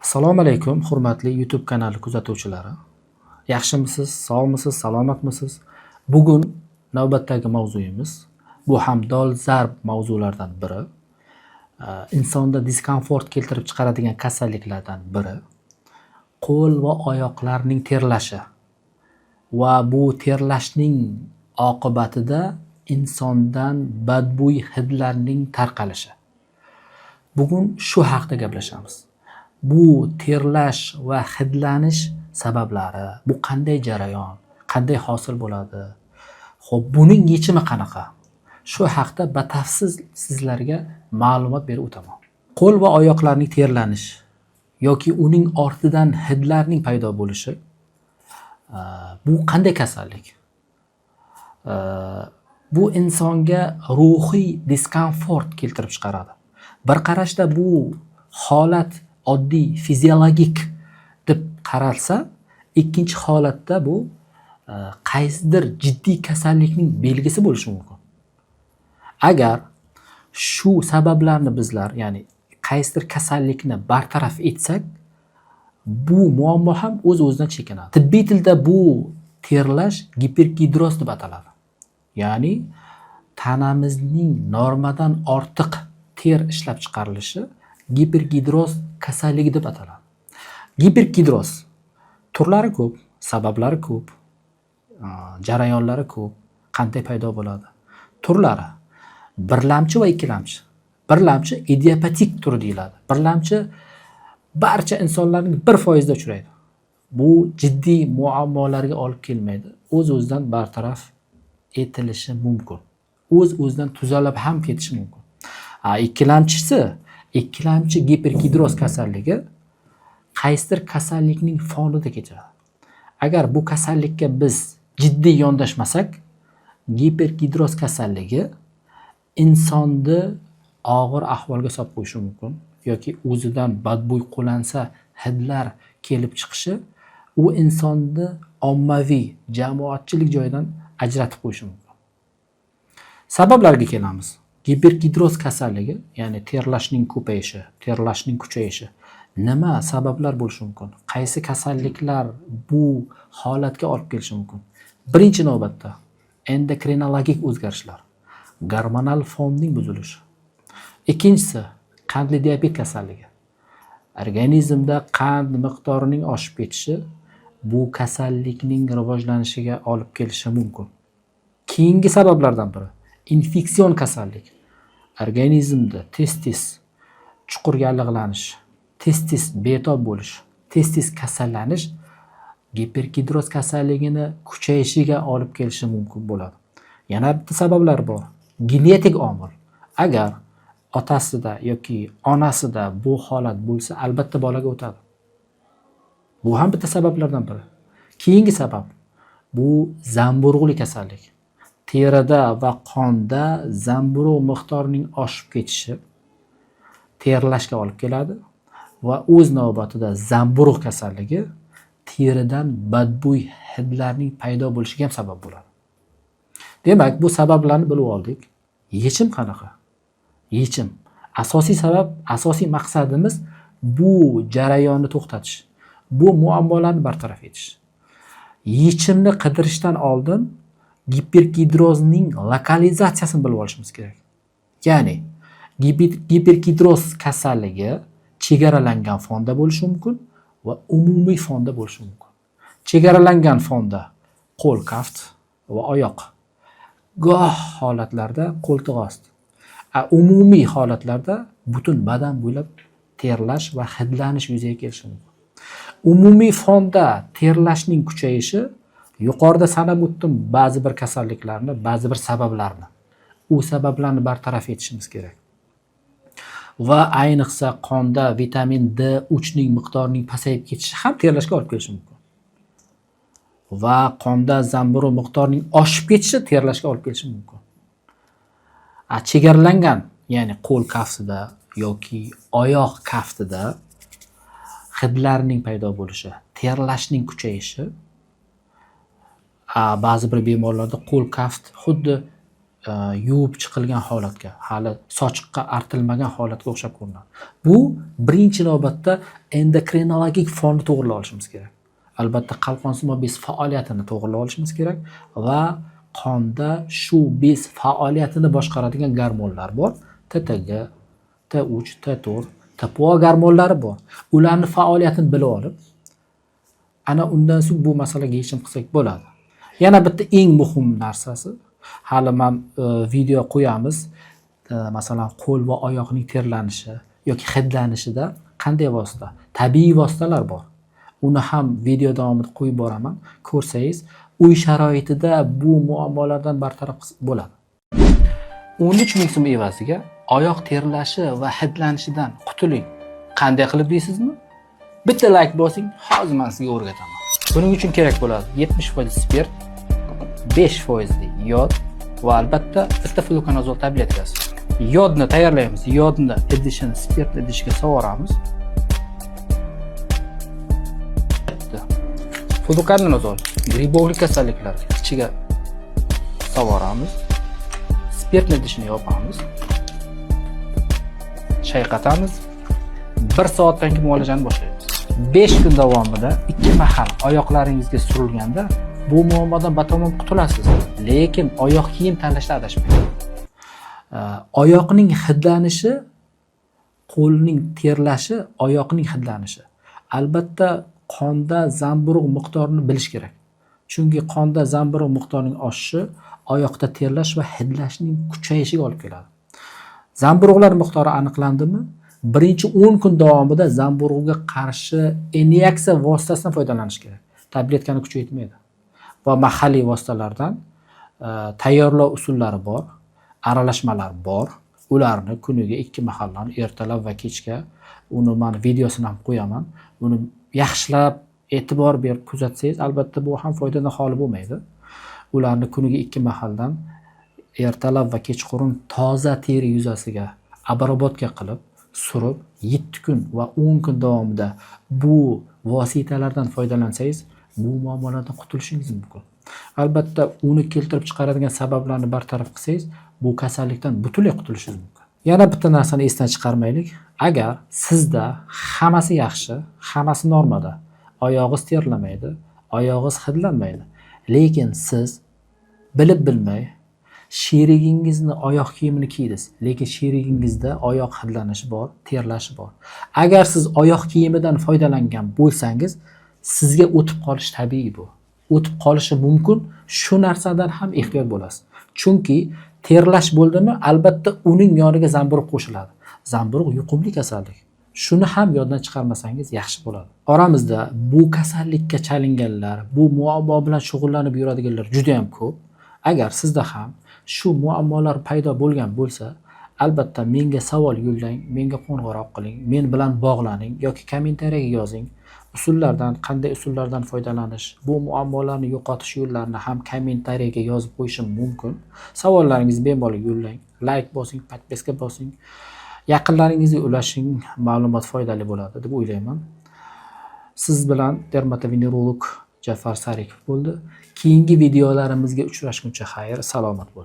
Assalomu alaykum, hurmatli YouTube kanali kuzatuvchilari. Yaxshimisiz, sog'misiz, salomatmisiz? Bugun navbatdagi mavzuyimiz bu ham dolzarb mavzulardan biri. Insonda diskomfort keltirib chiqaradigan kasalliklardan biri qo'l va oyoqlarning terlashi va bu terlashning oqibatida insondan badbo'y hidlarning tarqalishi. Bugun shu haqida gaplashamiz. Bu terlash va hidlanish sabablari, bu qanday jarayon, qanday hosil bo'ladi? Xo'p, buning yechimi qanaqa? Shu haqida batafsil sizlarga ma'lumot berib o'taman. Qo'l va oyoqlarning terlanishi yoki uning ortidan hidlarning paydo bo'lishi bu qanday kasallik? Bu insonga ruhiy diskomfort keltirib chiqaradi. Bir qarashda bu holat oddiy fiziologik deb qaralsa, ikkinchi holatda bu qaysidir jiddiy kasallikning belgisi bo'lishi mumkin. Agar shu sabablarni bizlar, ya'ni qaysidir kasallikni bartaraf etsak, bu muammo ham o'z-o'zidan chekinadi. Tibbiy tilda bu terlash gipergidroz deb ataladi. Ya'ni tanamizning normadan ortiq ter ishlab chiqarilishi gipergidroz kasalligi deb ataladi. Gipergidroz turlari ko'p, sabablari ko'p, jarayonlari ko'p. Qanday paydo bo'ladi? Turlari birlamchi va ikkilamchi. Birlamchi idiopatik turi deyiladi. Birlamchi barcha insonlarning 1% da uchraydi. Bu jiddiy muammolarga olib kelmaydi. O'z-o'zidan bartaraf etilishi mumkin. O'z-o'zidan tuzalib ham ketishi mumkin. Ikkilamchi gipergidroz kasalligi qaysidir kasallikning fonida kechadi. Agar bu kasallikka biz jiddiy yondashmasak, gipergidroz kasalligi insonni og'ir ahvolga solib qo'yishi mumkin yoki o'zidan badbo'y qo'lansa hidlar kelib chiqishi u insonni ommaviy jamoatchilik joyidan ajratib qo'yishi mumkin. Sabablarga kelamiz. Gipergidroz kasalligi, ya'ni terlashning ko'payishi, terlashning kuchayishi nima sabablar bo'lishi mumkin? Qaysi kasalliklar bu holatga olib kelishi mumkin? Birinchi navbatda endokrinologik o'zgarishlar, gormonal fonning buzilishi. Ikkinchisi qandli diabet kasalligi. Organizmda qand miqdorining oshib ketishi bu kasallikning rivojlanishiga olib kelishi mumkin. Keyingi sabablardan biri infeksion kasallik. Organizmda testis chuqur yallig'lanish, testis betob bo'lish, testis kasallanish gipergidroz kasalligini kuchayishiga olib kelishi mumkin bo'ladi. Yana bitta sabablar bor. Genetik omil. Agar otasida yoki onasida bu holat bo'lsa, albatta bolaga o'tadi. Bu ham bitta sabablardan biri. Keyingi sabab bu zamburug'li kasallik. Terida va qonda zamburug' miqdorining oshib ketishi terlashga olib keladi va o'z navbatida zamburug' kasalligi teridan badbo'y hidlarning paydo bo'lishiga ham sabab bo'ladi. Demak, bu sabablarni bilib oldik. Yechim qanaqa? Yechim. Asosiy sabab, asosiy maqsadimiz bu jarayonni to'xtatish. Bu muammolarni bartaraf etish. Yechimni qidirishdan oldin gipergidrozning lokalizatsiyasini bilib olishimiz kerak. Ya'ni gipergidroz kasalligi chegaralangan fonda bo'lishi mumkin va umumiy fonda bo'lishi mumkin. Chegaralangan fonda qo'l kaft va oyoq. Goh holatlarda qo'ltiq osti. Umumiy holatlarda butun badan bo'ylab terlash va hidlanish yuzaga kelishi mumkin. Umumiy fonda terlashning kuchayishi yuqorida sanab o'tdim ba'zi bir kasalliklarni, ba'zi bir sabablarni. U sabablarni bartaraf etishimiz kerak. Va ayniqsa qonda vitamin D3 ning miqdorining pasayib ketishi ham terlashga olib kelishi mumkin. Va qonda zamburug' miqdorining oshib ketishi terlashga olib kelishi mumkin. Chegaralangan, ya'ni qo'l kaftida yoki oyoq kaftida hidlarning paydo bo'lishi, terlashning kuchayishi, ba'zi bir bemorlarda qo'l kaft xuddi yuvib chiqilgan holatga, hali sochiqqa artilmagan holatga o'xshab ko'rinadi. Bu birinchi navbatda endokrinologik fonni to'g'rilab olishimiz kerak. Albatta qalqonsimon bez faoliyatini to'g'rilab olishimiz kerak va qonda shu bez faoliyatini boshqaradigan gormonlar bor. TTG, T3, T4, TPO gormonlari bor. Ularning faoliyatini bilib olib, ana undan so'ng bu masalaga yechim qilsak bo'ladi. Yana bitta eng muhim narsasi, hali men video qo'yamiz, masalan qo'l va oyoqning terlanishi yoki hidlanishida qanday vosita, tabiiy vositalar bor. Uni ham video davomida qo'yib boraman. Ko'rsangiz, uy sharoitida bu muammolardan bartaraf bo'ladi. 13 ming so'm evaziga oyoq terlashi va hidlanishidan qutuling. Qanday qilib deysizmi? Bitta like bosing, hozir men sizga o'rgataman. Buning uchun kerak bo'ladi 70% spirt, 5% yod va albatta bitta flukonazol tabletkasi. Yodni tayyorlaymiz. Yodni idishini spirt idishiga sovuramiz. Flukonazol gribovlik kasalliklari ichiga sovuramiz. Spirt idishini yopamiz. Chayqatamiz. 1 soatdan keyin muolajani boshlaymiz. 5 kun davomida 2 mahal oyoqlaringizga surilganda bu muammodan batamom qutulasiz. Lekin oyoq kiyim tanlashda adashmang. Oyoqning hidlanishi, qo'lning terlashi, oyoqning hidlanishi. Albatta qonda zamburug' miqdorini bilish kerak. Chunki qonda zamburug' miqdorining oshishi oyoqda terlash va hidlashning kuchayishiga olib keladi. Zamburug'lar miqdori aniqlandimi? Birinchi 10 kun davomida zamburug'ga qarshi inyeksiya vositasidan foydalanish kerak. Tabletkani kuchaytirmaydi. Va mahalliy vositalardan tayyorlov usullari bor, aralashmalar bor. Ularni kuniga 2 mahaldan ertalab va kechga, uni men videosini ham qo'yaman. Uni yaxshilab e'tibor berib kuzatsangiz, albatta bu ham foydadan xoli bo'lmaydi. Ularni kuniga 2 mahaldan ertalab va kechqurun toza teri yuzasiga abrobotga qilib, surib 7 kun va 10 kun davomida bu vositalardan foydalansangiz, bu muammolardan qutulishingiz mumkin. Albatta uni keltirib chiqaradigan sabablarni bartaraf qilsangiz, bu kasallikdan butunlay qutulishingiz mumkin. Yana bitta narsani esdan chiqarmaylik. Agar sizda hammasi yaxshi, hammasi normada, oyog'ingiz terlamaydi, oyog'ingiz hidlanmaydi, lekin siz bilib bilmay sherigingizni oyoq kiyimini kiydingiz, lekin sherigingizda oyoq hidlanishi bor, terlashi bor. Agar siz oyoq kiyimidan foydalangan bo'lsangiz, sizga o'tib qolish tabiiy bu. O'tib qolishi mumkin. Shu narsadan ham ehtiyot bo'lasiz. Chunki terlash bo'ldimi, albatta uning yoniga zamburug' qo'shiladi. Zamburug' yuqumli kasallik. Shuni ham yoddan chiqarmasangiz yaxshi bo'ladi. Oramizda bu kasallikka chalinganlar, bu muammo bilan shug'ullanib yuradiganlar juda ham ko'p. Agar sizda ham shu muammolar paydo bo'lgan bo'lsa, albatta menga savol yo'llang, menga qo'ng'iroq qiling, men bilan bog'laning yoki kommentariyaga yozing. Usullardan, qanday usullardan foydalanish, bu muammolarni yo'qotish yo'llarini ham kommentariyaga yozib qo'yishim mumkin. Savollaringizni bemalol yo'llang, like bosing, podpiska bosing. Yaqinlaringizga ulashing, ma'lumot foydali bo'ladi deb o'ylayman. Siz bilan dermatovenerolog Jafar Sarikov bo'ldi. Keyingi videolarimizga uchrashguncha xayr, salomat bo'ling.